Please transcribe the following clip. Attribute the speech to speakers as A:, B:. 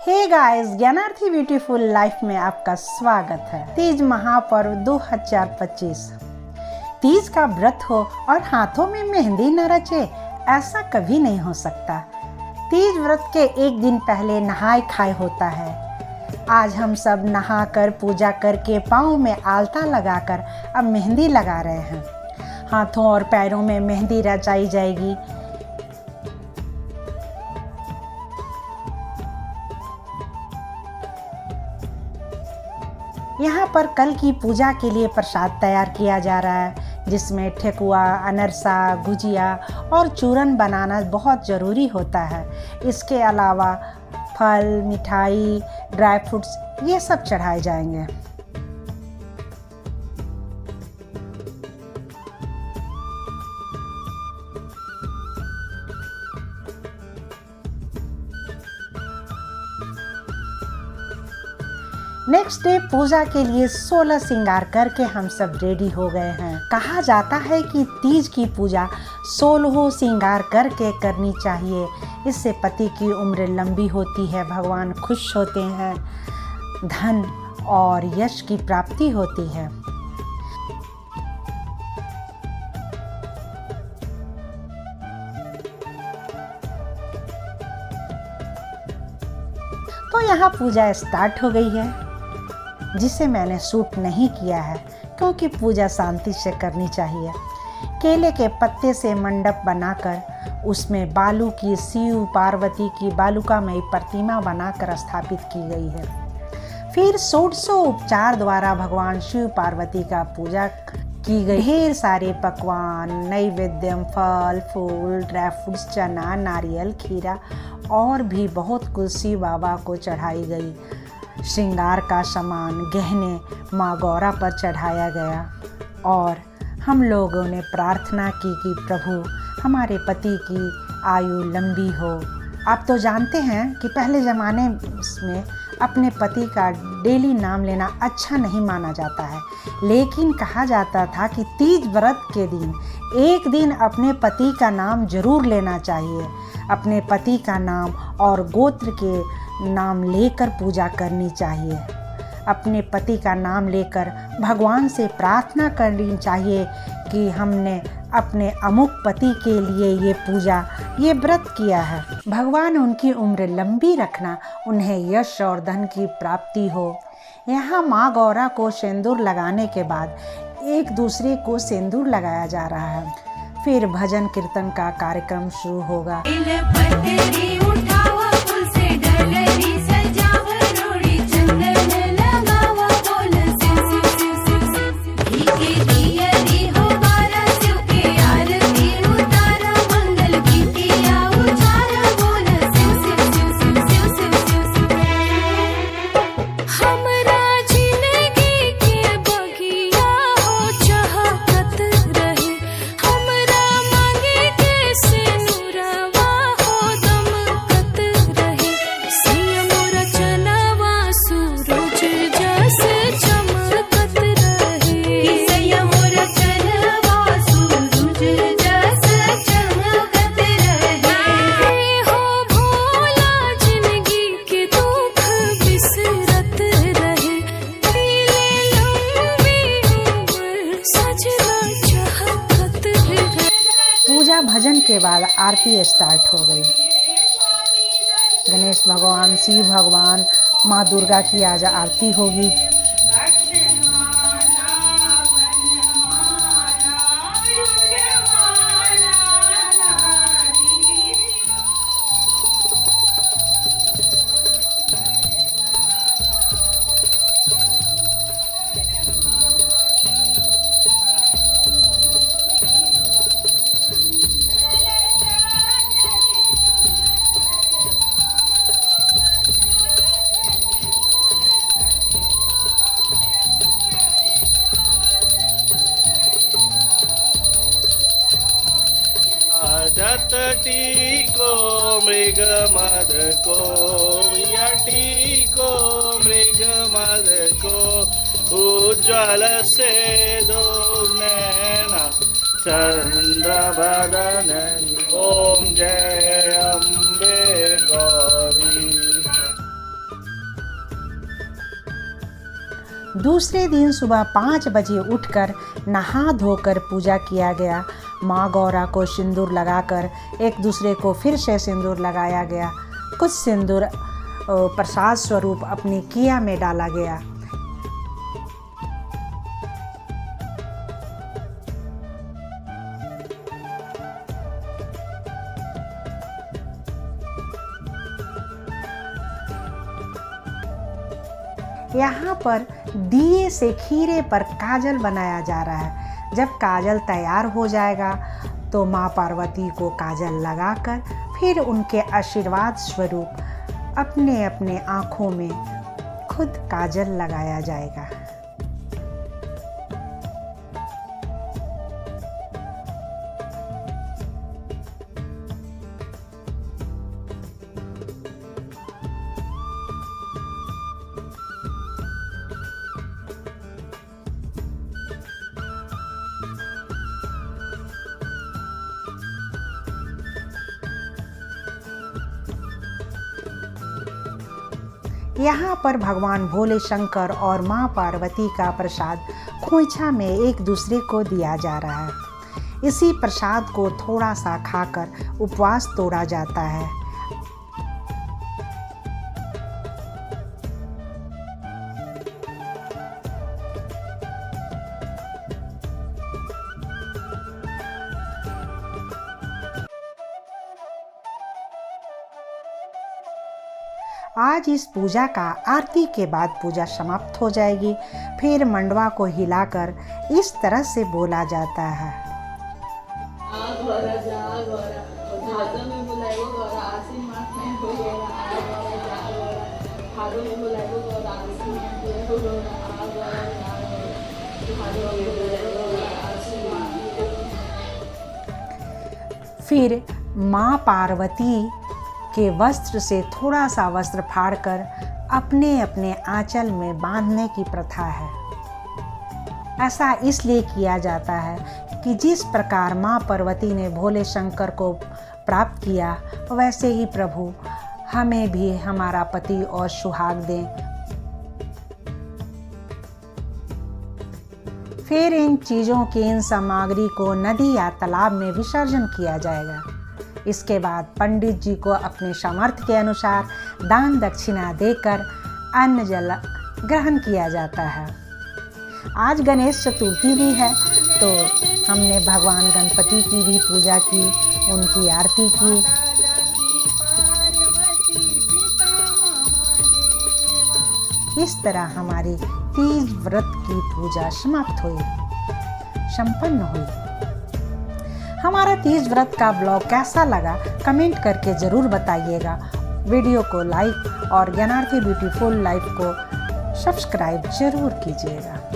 A: हे guys, Gyanarthi beautiful life में आपका स्वागत है। तीज महापर्व 2025। तीज का व्रत हो और हाथों में मेहंदी न रचे, ऐसा कभी नहीं हो सकता। तीज व्रत के एक दिन पहले नहाय खाए होता है। आज हम सब नहाकर पूजा करके पाँव में आलता लगाकर अब मेहंदी लगा रहे हैं। हाथों और पैरों में मेहंदी रचाई जाएगी। यहाँ पर कल की पूजा के लिए प्रसाद तैयार किया जा रहा है, जिसमें ठेकुआ, अनरसा, गुजिया और चूरन बनाना बहुत ज़रूरी होता है। इसके अलावा फल, मिठाई, ड्राई फ्रूट्स ये सब चढ़ाए जाएंगे। नेक्स्ट डे पूजा के लिए 16 श्रृंगार करके हम सब रेडी हो गए हैं। कहा जाता है कि तीज की पूजा 16 श्रृंगार करके करनी चाहिए। इससे पति की उम्र लंबी होती है, भगवान खुश होते हैं, धन और यश की प्राप्ति होती है। तो यहाँ पूजा स्टार्ट हो गई है, जिसे मैंने शूट नहीं किया है क्योंकि पूजा शांति से करनी चाहिए। केले के पत्ते से मंडप बनाकर उसमें बालू की शिव पार्वती की बालुकामयी प्रतिमा बनाकर स्थापित की गई है। फिर 100 उपचार द्वारा भगवान शिव पार्वती का पूजा की गई। ढेर सारे पकवान, नैवेद्यम, फल फूल, ड्राई फ्रूट्स, चना, नारियल, खीरा और भी बहुत कुछ शिव बाबा को चढ़ाई गई। श्रृंगार का सामान, गहने माँ गौरा पर चढ़ाया गया और हम लोगों ने प्रार्थना की कि प्रभु हमारे पति की आयु लंबी हो। आप तो जानते हैं कि पहले ज़माने में अपने पति का डेली नाम लेना अच्छा नहीं माना जाता है, लेकिन कहा जाता था कि तीज व्रत के दिन एक दिन अपने पति का नाम जरूर लेना चाहिए। अपने पति का नाम और गोत्र के नाम लेकर पूजा करनी चाहिए। अपने पति का नाम लेकर भगवान से प्रार्थना करनी चाहिए कि हमने अपने अमुक पति के लिए ये पूजा, ये व्रत किया है। भगवान उनकी उम्र लंबी रखना, उन्हें यश और धन की प्राप्ति हो। यहाँ माँ गौरा को सिंदूर लगाने के बाद एक दूसरे को सिंदूर लगाया जा रहा है। फिर भजन कीर्तन का कार्यक्रम शुरू होगा। पूजा भजन के बाद आरती स्टार्ट हो गई। गणेश भगवान, शिव भगवान, माँ दुर्गा की आज आरती होगी।
B: जतटी को मृग मद को यटी को मृग मद को उज्ज्वल से दो नैना चंद्र बदन। ओम जय अम्बे गौरी।
A: दूसरे दिन सुबह 5 बजे उठकर नहा धोकर पूजा किया गया। माँ गौरा को सिंदूर लगाकर एक दूसरे को फिर से सिंदूर लगाया गया। कुछ सिंदूर प्रसाद स्वरूप अपनी किया में डाला गया। यहाँ पर दिए से खीरे पर काजल बनाया जा रहा है। जब काजल तैयार हो जाएगा तो माँ पार्वती को काजल लगाकर फिर उनके आशीर्वाद स्वरूप अपने अपने आँखों में खुद काजल लगाया जाएगा। यहाँ पर भगवान भोले शंकर और माँ पार्वती का प्रसाद खोइछा में एक दूसरे को दिया जा रहा है। इसी प्रसाद को थोड़ा सा खाकर उपवास तोड़ा जाता है। आज इस पूजा का आरती के बाद पूजा समाप्त हो जाएगी। फिर मंडवा को हिलाकर इस तरह से बोला जाता है। फिर माँ पार्वती के वस्त्र से थोड़ा सा वस्त्र फाड़कर अपने अपने आंचल में बांधने की प्रथा है। ऐसा इसलिए किया जाता है कि जिस प्रकार माँ पार्वती ने भोले शंकर को प्राप्त किया वैसे ही प्रभु हमें भी हमारा पति और सुहाग दें। फिर इन चीज़ों की इन सामग्री को नदी या तालाब में विसर्जन किया जाएगा। इसके बाद पंडित जी को अपने सामर्थ्य के अनुसार दान दक्षिणा देकर अन्न जल ग्रहण किया जाता है। आज गणेश चतुर्थी भी है तो हमने भगवान गणपति की भी पूजा की, उनकी आरती की। इस तरह हमारी तीज व्रत की पूजा समाप्त हुई, संपन्न हुई। हमारा तीज व्रत का ब्लॉग कैसा लगा कमेंट करके ज़रूर बताइएगा। वीडियो को लाइक और ज्ञानार्थी ब्यूटीफुल लाइफ को सब्सक्राइब ज़रूर कीजिएगा।